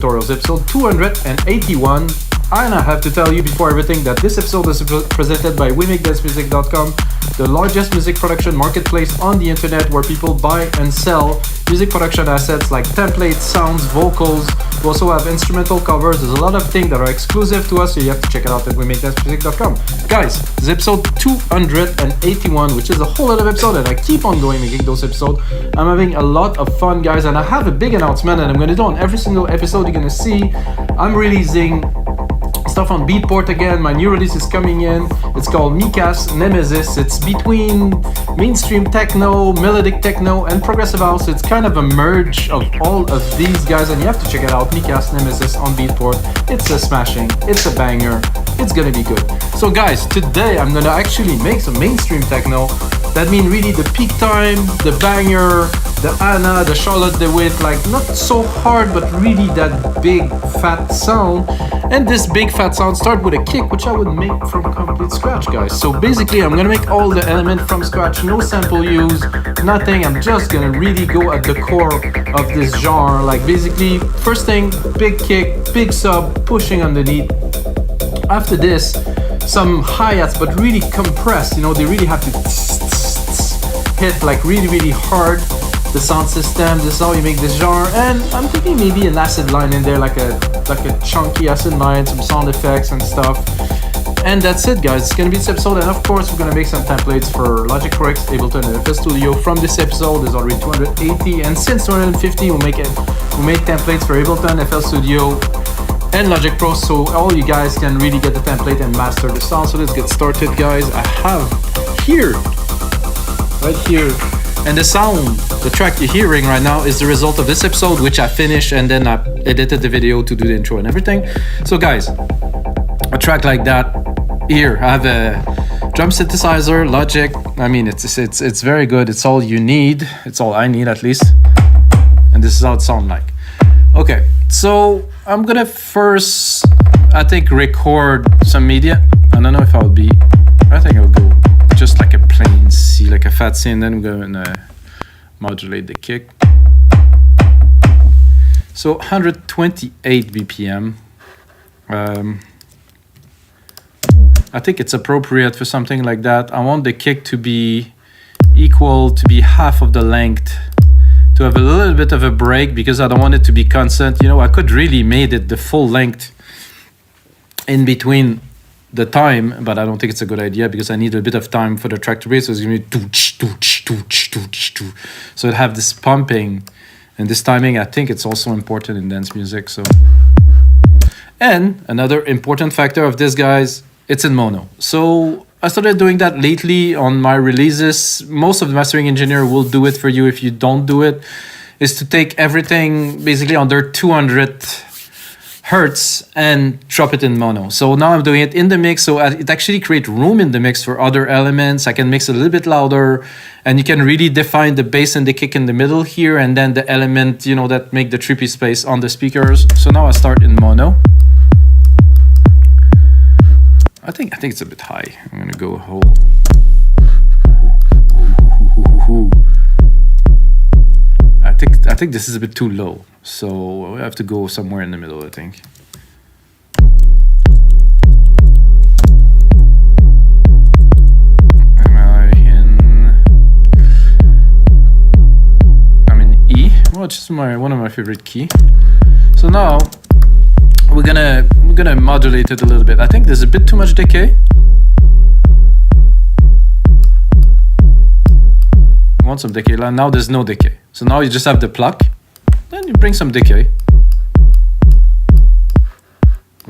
Tutorials, episode 281. And I have to tell you before everything that this episode is presented by WeMakeDanceMusic.com, the largest music production marketplace on the internet where people buy and sell music production assets like templates, sounds, vocals. We also have instrumental covers. There's a lot of things that are exclusive to us, so you have to check it out at WeMakeDanceMusic.com. Guys, this is episode 281, which is a whole lot of episode, and I keep on going making those episodes. I'm having a lot of fun, guys, and I have a big announcement, and I'm going to do on every single episode you're going to see. I'm releasing stuff on Beatport again. My new release is coming in. It's called Mika's Nemesis. It's between mainstream techno, melodic techno, and progressive house. It's kind of a merge of all of these guys, and you have to check it out. Mika's Nemesis on Beatport. It's a smashing. It's a banger. It's gonna be good. So guys, today I'm gonna actually make some mainstream techno. That means really the Peak Time, the banger, the Anna, the Charlotte de Witte, like not so hard, but really that big fat sound. And this big fat sound start with a kick, which I would make from complete scratch, guys. So basically, I'm gonna make all the element from scratch, no sample use, nothing. I'm just gonna really go at the core of this genre. Like basically, first thing, big kick, big sub, pushing underneath. After this, some hi-hats, but really compressed. You know, they really have to hit like really hard. The sound system, this is how you make this genre, and I'm thinking maybe an acid line in there, like a chunky acid line, some sound effects and stuff. And that's it, guys. It's gonna be this episode, and of course we're gonna make some templates for Logic Pro X, Ableton, and FL Studio. From this episode, there's already 280, and since 250, we made templates for Ableton, FL Studio, and Logic Pro, so all you guys can really get the template and master the sound. So let's get started, guys. I have here, right here. And the sound, the track you're hearing right now is the result of this episode, which I finished and then I edited the video to do the intro and everything. So guys, a track like that, here I have a drum synthesizer, Logic. I mean, it's very good. It's all you need. It's all I need at least. And this is how it sounds like. Okay, so I'm gonna first, I think, record some media. I don't know if I'll be, I think I'll go just like a plain C, like a fat C, and then we're gonna modulate the kick. So 128 BPM. I think it's appropriate for something like that. I want the kick to be equal, to be half of the length, to have a little bit of a break, because I don't want it to be constant. You know, I could really made it the full length in between the time, but I don't think it's a good idea because I need a bit of time for the track to breathe. So it's gonna be so it have this pumping and this timing. I think it's also important in dance music. So, and another important factor of this, guys, it's in mono. So I started doing that lately on my releases. Most of the mastering engineer will do it for you. If you don't do it, is to take everything basically under 200 hertz and drop it in mono. So now I'm doing it in the mix, so it actually creates room in the mix for other elements. I can mix a little bit louder, and you can really define the bass and the kick in the middle here, and then the element, you know, that make the trippy space on the speakers. So now I start in mono. I think it's a bit high. I'm gonna go whole. I think this is a bit too low, so we have to go somewhere in the middle, I think. I'm in E, which is one of my favorite key. So now we're gonna modulate it a little bit. I think there's a bit too much decay. I want some decay. Now there's no decay. So now you just have the pluck, then you bring some decay.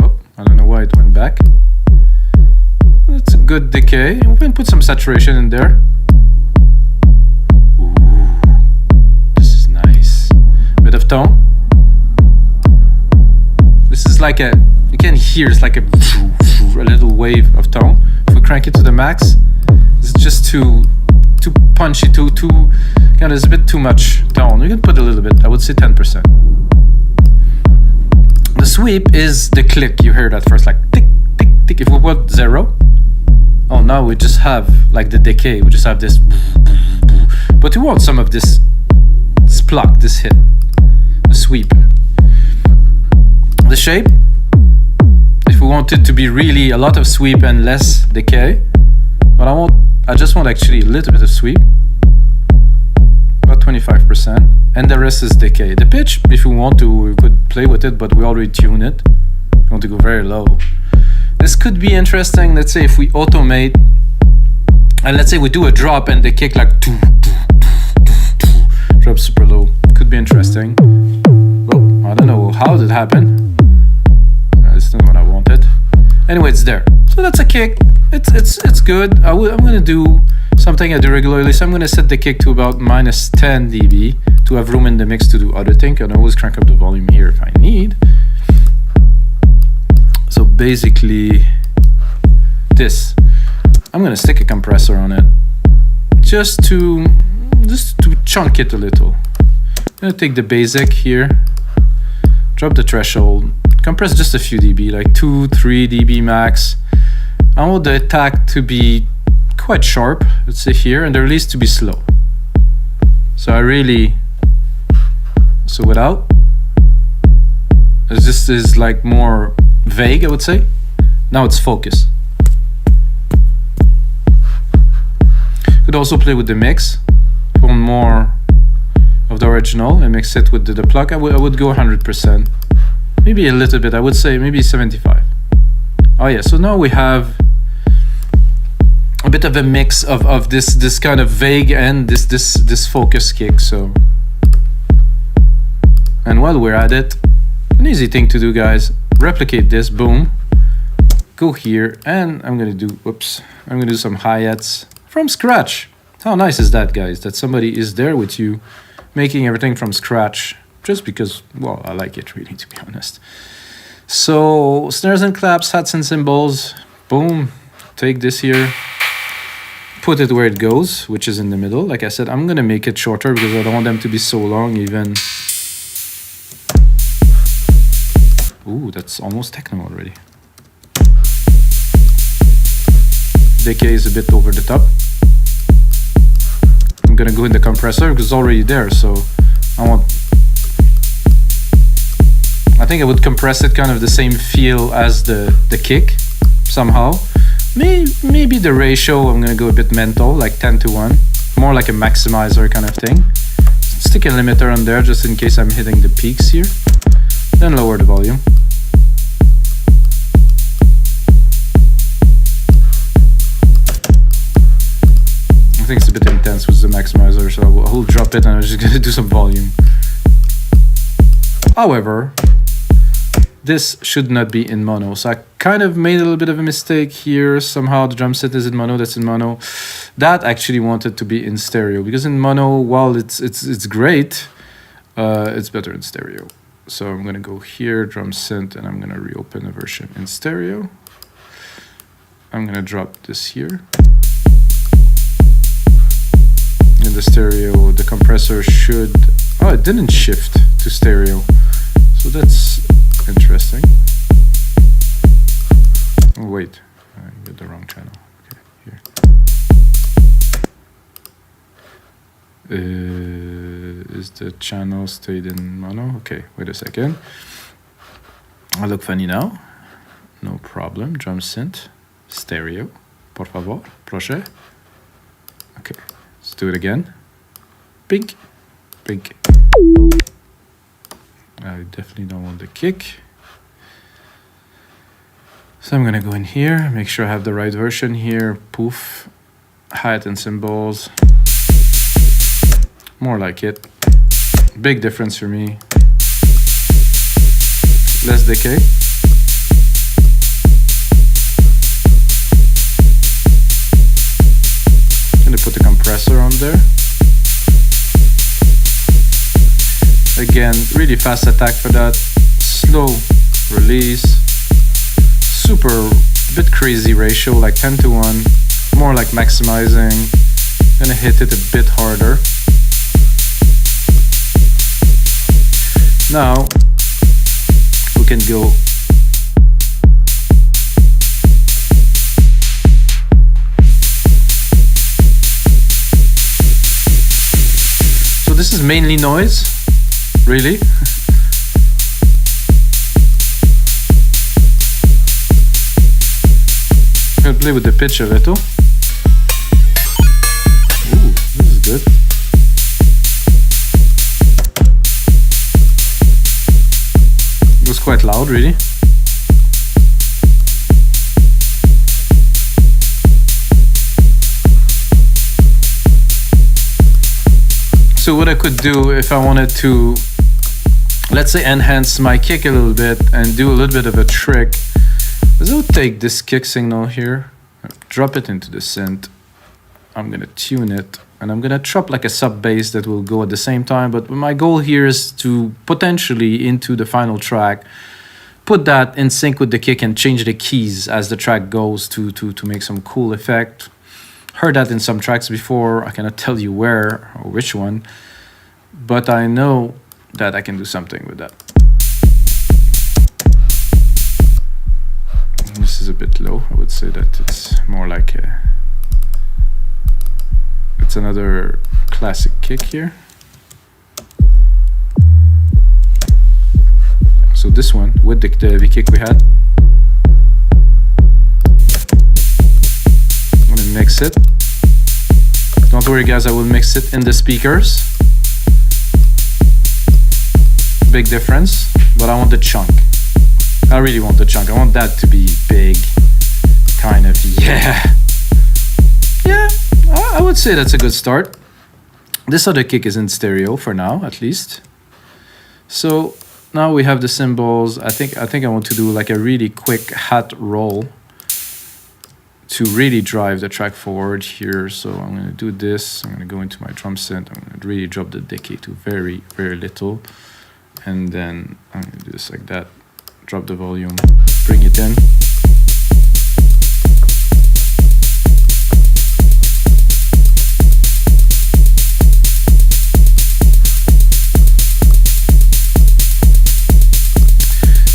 Oh, I don't know why it went back. It's a good decay. We can put some saturation in there. Ooh, this is nice. Bit of tone. This is like a, you can hear it's like a little wave of tone. If we crank it to the max, it's just too punchy, too kind of, it's a bit too much tone. You can put a little bit, I would say 10%. The sweep is the click. You heard that first, like tick, tick, tick. If we put 0, oh, now we just have like the decay. We just have this, but we want some of this pluck, this hit, the sweep. The shape, if we want it to be really a lot of sweep and less decay, but I just want actually a little bit of sweep, about 25%, and the rest is decay. The pitch, if we want to, we could play with it, but we already tune it. We want to go very low. This could be interesting, let's say if we automate, and let's say we do a drop and the kick like drop super low. Could be interesting. Oh, I don't know how did it happen. It's not what I wanted. Anyway, it's there. So that's a kick. It's good. I'm gonna do something I do regularly. So I'm gonna set the kick to about -10 dB to have room in the mix to do other things. I can always crank up the volume here if I need. So basically, this. I'm gonna stick a compressor on it, just to chunk it a little. I'm gonna take the basic here, drop the threshold, compress just a few dB, like 2-3 dB max. I want the attack to be quite sharp, let's say here, and the release to be slow. So without, this is like more vague, I would say. Now it's focus. Could also play with the mix, put more of the original and mix it with the plug. I would go 100%, maybe a little bit. I would say maybe 75. Oh yeah, so now we have a bit of a mix of this kind of vague and this focus kick. So, and while we're at it, an easy thing to do, guys, replicate this. Boom, go here, and I'm gonna do some hi-hats from scratch. How nice is that, guys? That somebody is there with you, making everything from scratch, just because, well, I like it really, to be honest. So, snares and claps, hats and cymbals. Boom. Take this here, put it where it goes, which is in the middle. Like I said, I'm gonna make it shorter because I don't want them to be so long even. Ooh, that's almost techno already. Decay is a bit over the top. I'm gonna go in the compressor because it's already there, so I think I would compress it kind of the same feel as the kick somehow. Maybe the ratio, I'm gonna go a bit mental, like 10:1, more like a maximizer kind of thing. Stick a limiter on there just in case I'm hitting the peaks here. Then lower the volume. I think it's a bit intense with the maximizer, so I will drop it and I'm just gonna do some volume. However, this should not be in mono, so I kind of made a little bit of a mistake here. Somehow the drum set is in mono, that's in mono. That actually wanted to be in stereo, because in mono, while it's great, it's better in stereo. So I'm gonna go here, drum synth, and I'm gonna reopen a version in stereo. I'm gonna drop this here. In the stereo, the compressor should, oh, it didn't shift to stereo, so that's interesting. Oh wait, I got the wrong channel. Okay, here. Is the channel stayed in mono? Okay, wait a second. I look funny now. No problem. Drum synth, stereo, por favor, proche. Okay, let's do it again. Pink, pink. I definitely don't want the kick. So I'm gonna go in here, make sure I have the right version here. Poof, hi-hat and cymbals. More like it. Big difference for me. Less decay. Gonna put the compressor on there. Again, really fast attack for that. Slow release. Super, bit crazy ratio, like 10:1. More like maximizing. Gonna hit it a bit harder. Now, we can go so this is mainly noise, really. play with the pitch a little. Ooh, this is good. It was quite loud, really. So what I could do if I wanted to, let's say, enhance my kick a little bit and do a little bit of a trick, is I'll take this kick signal here, drop it into the synth. I'm gonna tune it, and I'm gonna drop like a sub bass that will go at the same time. But my goal here is to potentially into the final track, put that in sync with the kick and change the keys as the track goes to make some cool effect. Heard that in some tracks before. I cannot tell you where or which one, but I know that I can do something with that. This is a bit low. I would say that it's more like it's another classic kick here. So this one with the heavy kick we had. I'm gonna mix it. Don't worry guys, I will mix it in the speakers. Big difference, but I want the chunk. I really want the chunk. I want that to be big, kind of, yeah. Yeah, I would say that's a good start. This other kick is in stereo for now, at least. So now we have the cymbals. I think I want to do like a really quick hat roll to really drive the track forward here. So I'm gonna do this. I'm gonna go into my drum synth. I'm gonna really drop the decay to very, very little. And then I'm gonna do this like that. Drop the volume, bring it in.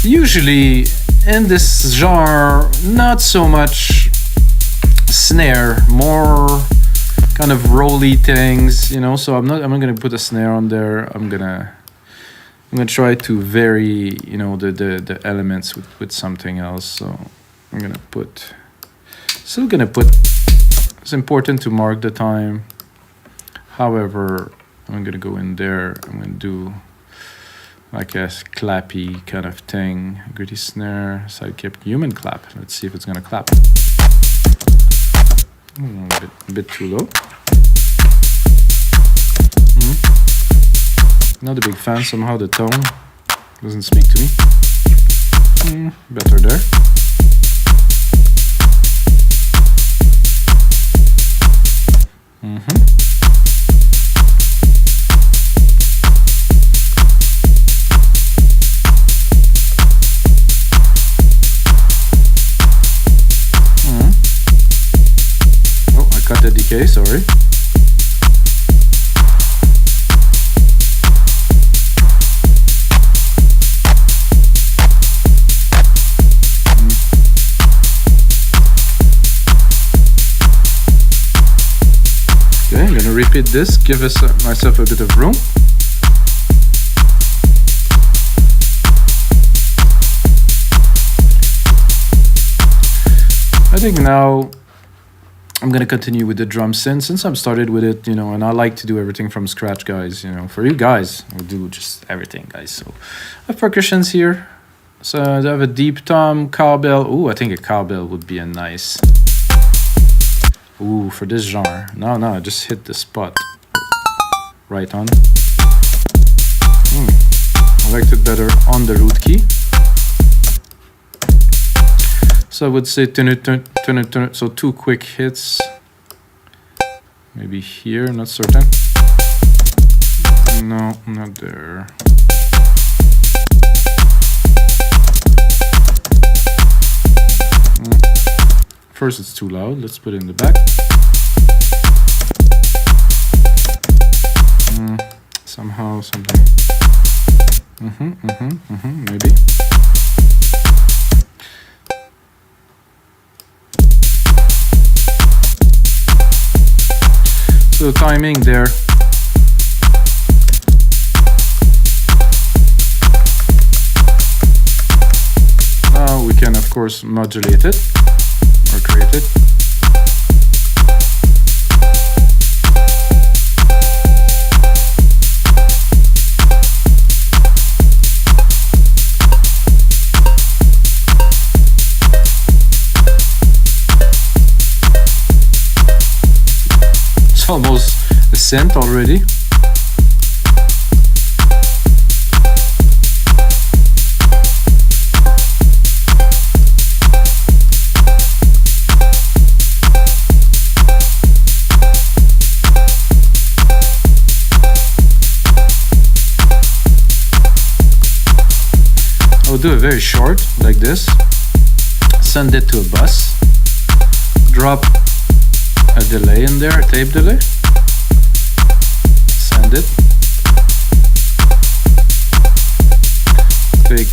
Usually in this genre, not so much snare, more kind of rolly things, you know. So I'm not gonna put a snare on there. I'm gonna try to vary, you know, the elements with something else. So I'm gonna put, it's important to mark the time. However, I'm gonna go in there, I'm gonna do like a clappy kind of thing, gritty snare, sidekick, human clap. Let's see if it's gonna clap. A bit too low. Not a big fan, somehow the tone doesn't speak to me. Better there. Oh, I cut the decay, sorry. I'm gonna repeat this, give myself a bit of room. I think now I'm gonna continue with the drum synth since I've started with it, you know, and I like to do everything from scratch, guys. You know, for you guys, we'll do just everything, guys. So I have percussions here. So I have a deep tom, cowbell. Ooh, I think a cowbell would be a nice. Ooh, for this genre. No, I just hit the spot. Right on. I liked it better on the root key. So I would say turn it. So 2 quick hits. Maybe here, not certain. No, not there. First it's too loud, let's put it in the back. Somehow, something. Maybe. So timing there. Now we can of course modulate it or saturated. It's almost a synth already. I'll do it very short, like this. Send it to a bus. Drop a delay in there, a tape delay. Send it. Take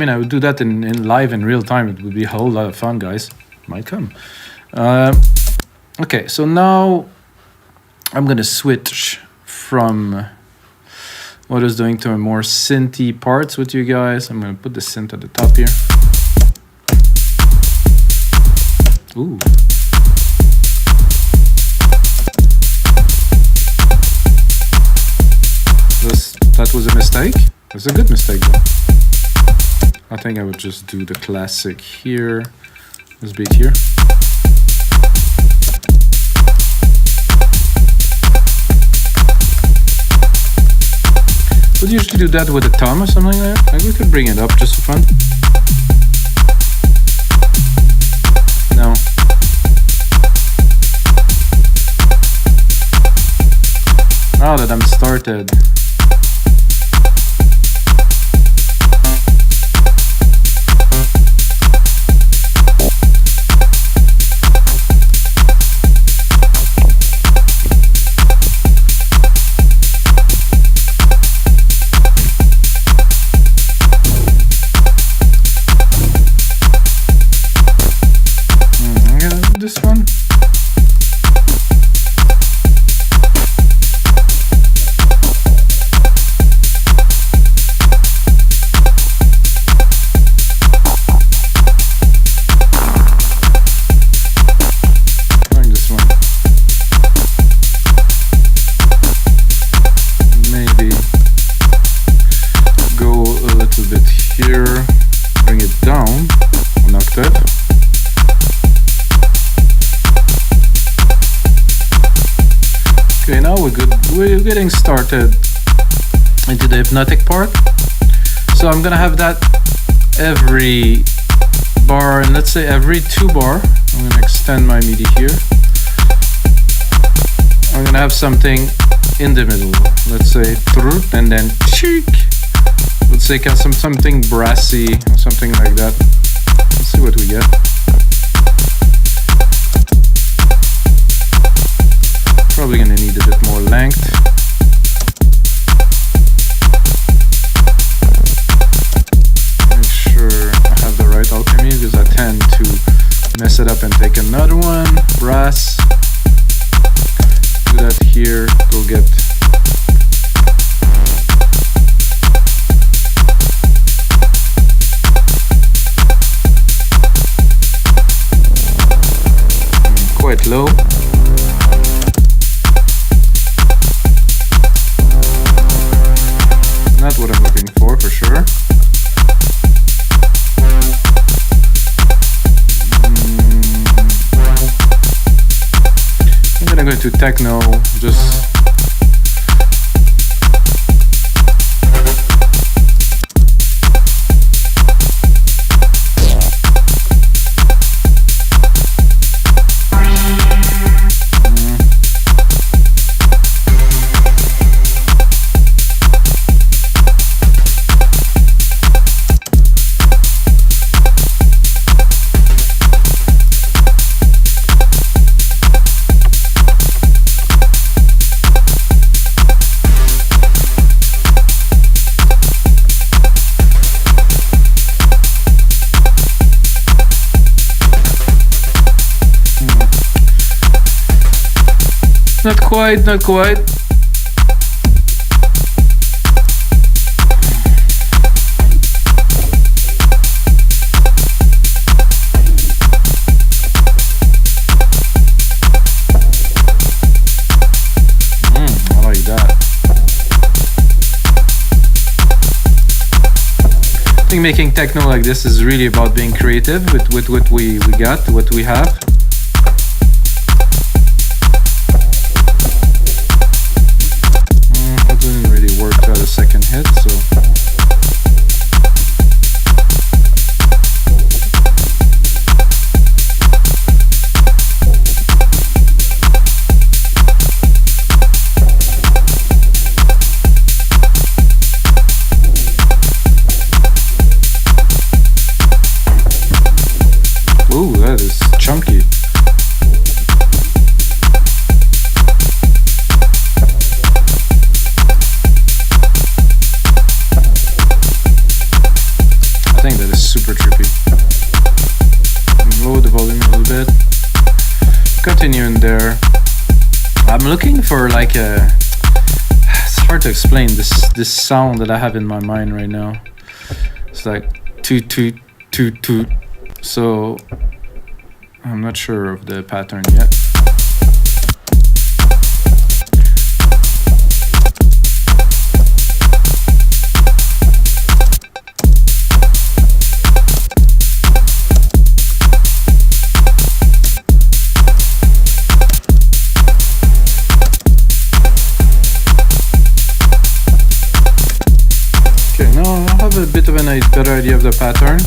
I would do that in live in real time. It would be a whole lot of fun, guys. Might come. Okay, so now I'm gonna switch from what I was doing to a more synthy parts with you guys. I'm gonna put the synth at the top here. Ooh. That was a mistake? It was a good mistake though. I think I would just do the classic here. This beat here. Would usually do that with a thumb or something like that. Like we could bring it up just for fun. No. Now that I'm started. This one. Trying this one. Maybe go a little bit here, bring it down an octave. Okay, now we're good. We're getting started into the hypnotic part. So I'm gonna have that every bar, and let's say every 2 bar. I'm gonna extend my MIDI here. I'm gonna have something in the middle. Let's say and then cheek. Let's say something brassy or something like that. Let's see what we get. Probably gonna need a bit more length. Make sure I have the right alchemy because I tend to mess it up and take another one. Brass. Do that here. Go get. Quite low. Not what I'm looking for sure. I'm gonna go into techno, just Not quite, not quite. I like that. I think making techno like this is really about being creative with what we got, what we have. It didn't really work to add a second hit, so. Ooh, that is chunky. I think that is super trippy. Lower the volume a little bit. Continue in there. I'm looking for like a... It's hard to explain this sound that I have in my mind right now. It's like toot toot toot toot. So I'm not sure of the pattern yet. Okay, now I have a bit of a better idea of the pattern.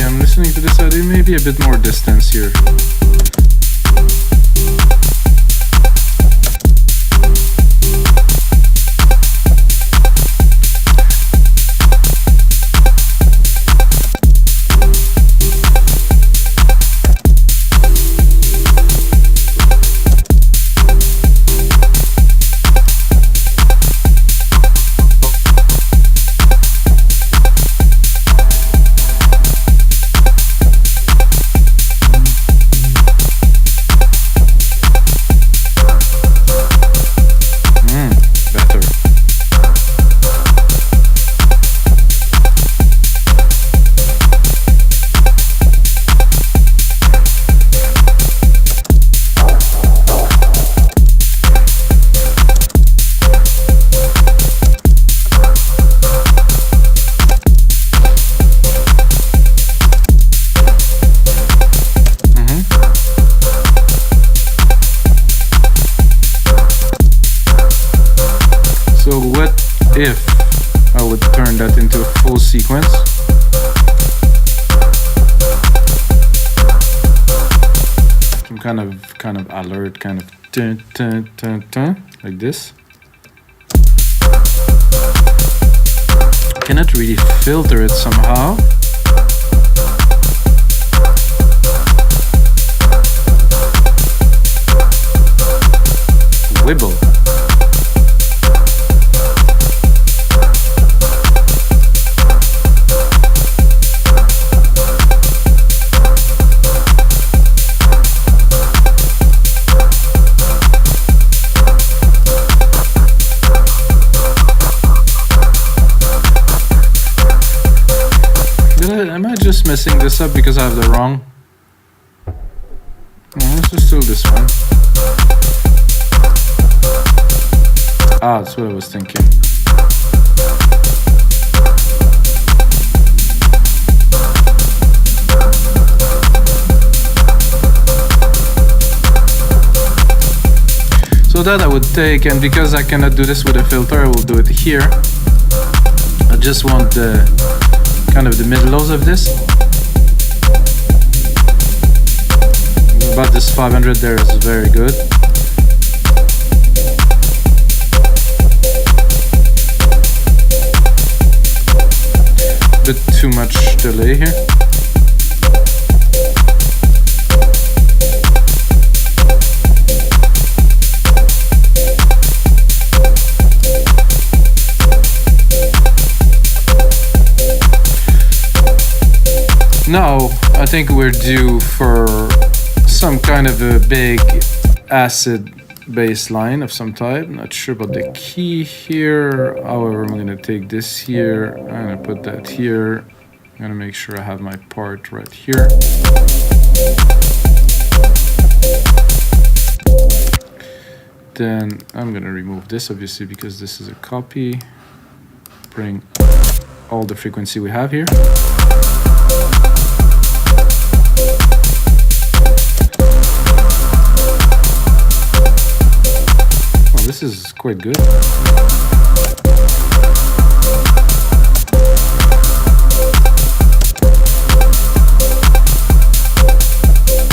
I'm listening to this idea, maybe a bit more distance here. So what if I would turn that into a full sequence? Some kind of alert, kind of dun, dun, dun, dun, like this. I cannot really filter it somehow. Wibble. Am I just messing this up because I have the wrong? No, let's just do this one. Ah, that's what I was thinking. So that I would take, and because I cannot do this with a filter, I will do it here. I just want the kind of the mid-lows of this. About this 500 there is very good. Bit too much delay here. Now I think we're due for some kind of a big acid bass line of some type. Not sure about the key here. However, I'm gonna take this here. I'm gonna put that here. I'm gonna make sure I have my part right here. Then I'm gonna remove this obviously because this is a copy. Bring all the frequency we have here. Oh, this is quite good.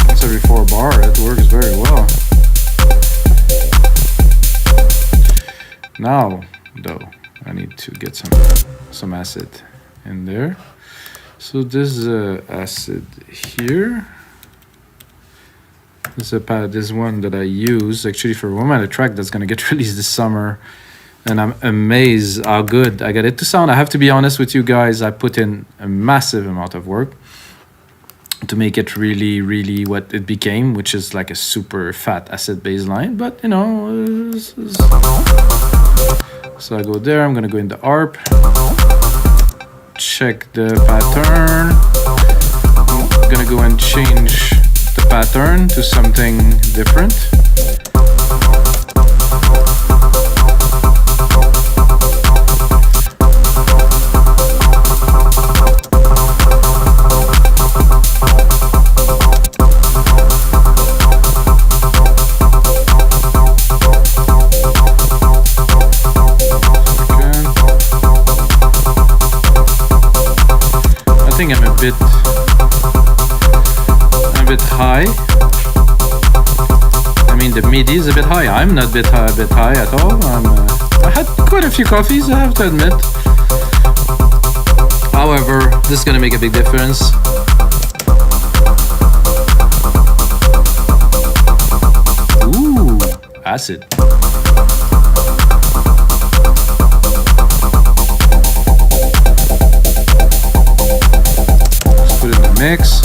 Once every 4 bar, it works very well. Now, though, I need to get some acid in there. So this acid here. This one that I use actually for one minute track that's gonna get released this summer, and I'm amazed how good I get it to sound. I have to be honest with you guys. I put in a massive amount of work to make it really what it became, which is like a super fat acid bass line. But you know, so I go there. I'm gonna go in the ARP, check the pattern. I'm gonna go and change the pattern to something different. I think I'm a bit high. I mean, the MIDI is a bit high. I'm not a bit high at all. I had quite a few coffees, I have to admit. However, this is gonna make a big difference. Ooh, acid. Let's put it in the mix.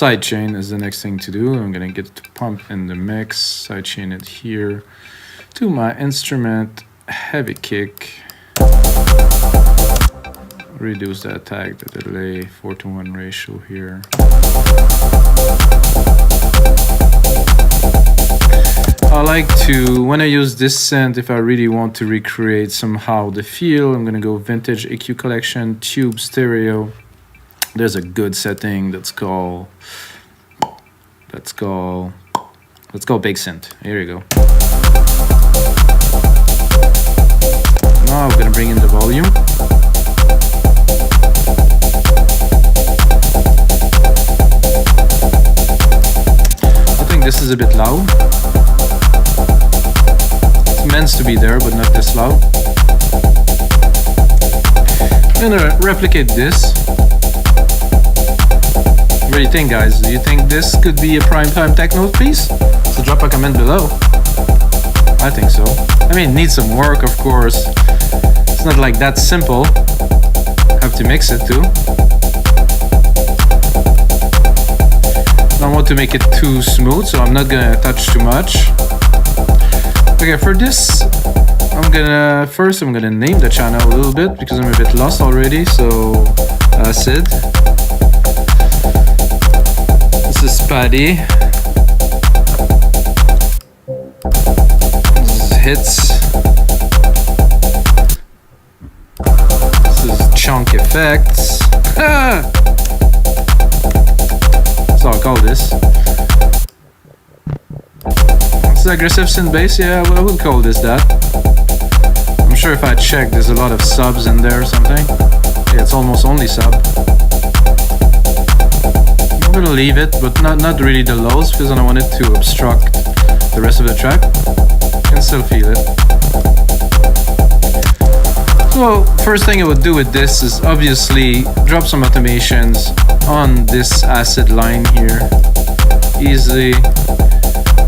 Sidechain is the next thing to do. I'm gonna get it to pump in the mix, sidechain it here to my instrument, heavy kick, reduce the attack, the delay, 4:1 ratio here. I like to, when I use this synth, if I really want to recreate somehow the feel, I'm gonna go vintage EQ collection, tube stereo. There's a good setting that's called Big Synth. Here you go. Now we're gonna bring in the volume. I think this is a bit loud. It's meant to be there, but not this loud. I'm gonna replicate this. What do you think, guys? Do you think this could be a Prime Time Techno piece? So drop a comment below. I think so. I mean, it needs some work, of course. It's not like that simple. Have to mix it too. I don't want to make it too smooth, so I'm not gonna touch too much. Okay, for this, I'm gonna name the channel a little bit because I'm a bit lost already. So, acid. This is Paddy. This is Hits. This is Chunk Effects. That's how I call this. This is aggressive synth bass. Yeah, I would call this that. I'm sure if I check, there's a lot of subs in there or something. Yeah, it's almost only sub. I'm gonna leave it, but not really the lows because I don't want it to obstruct the rest of the track. You can still feel it. So first thing I would do with this is obviously drop some automations on this acid line here. Easily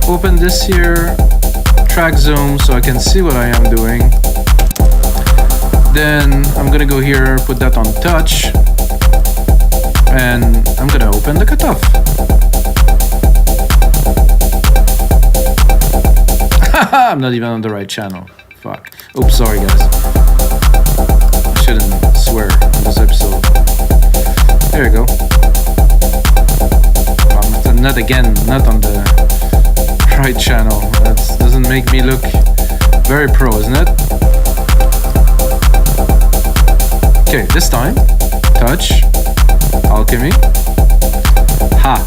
open this here, track zoom so I can see what I am doing. Then I'm gonna go here, put that on touch, and I'm gonna open the cutoff. I'm not even on the right channel. Fuck. Oops, sorry guys. I shouldn't swear on this episode. There you go. Not again, not on the right channel. That doesn't make me look very pro, isn't it? Okay, this time, touch, Alchemy, ha.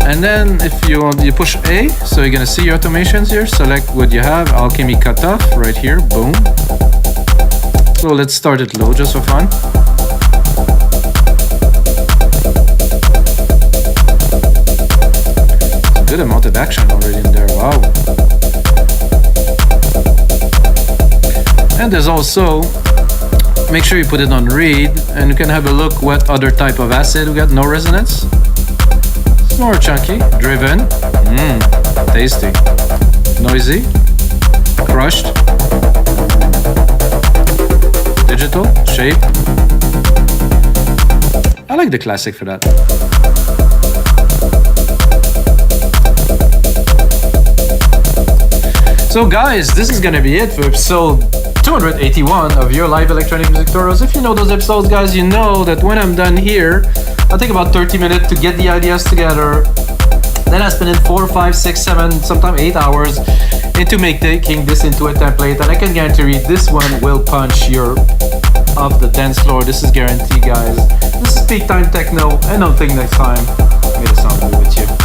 And then if you want, you push A, so you're gonna see your automations here. Select what you have, Alchemy cutoff right here, boom. So let's start it low just for fun. It's a good amount of action already in there, wow. And there's also, make sure you put it on read, and you can have a look what other type of acid we got. No resonance. More chunky, driven, tasty, noisy, crushed, digital, shape. I like the classic for that. So guys, this is gonna be it for episode 281 of your live electronic music tutorials. If you know those episodes, guys, you know that when I'm done here, I'll take about 30 minutes to get the ideas together. Then I spend 4, 5, 6, 7, sometimes 8 hours into making this into a template. And I can guarantee this one will punch your off the dance floor. This is guaranteed, guys. This is Peak Time Techno, and until next time, may the sound be with you.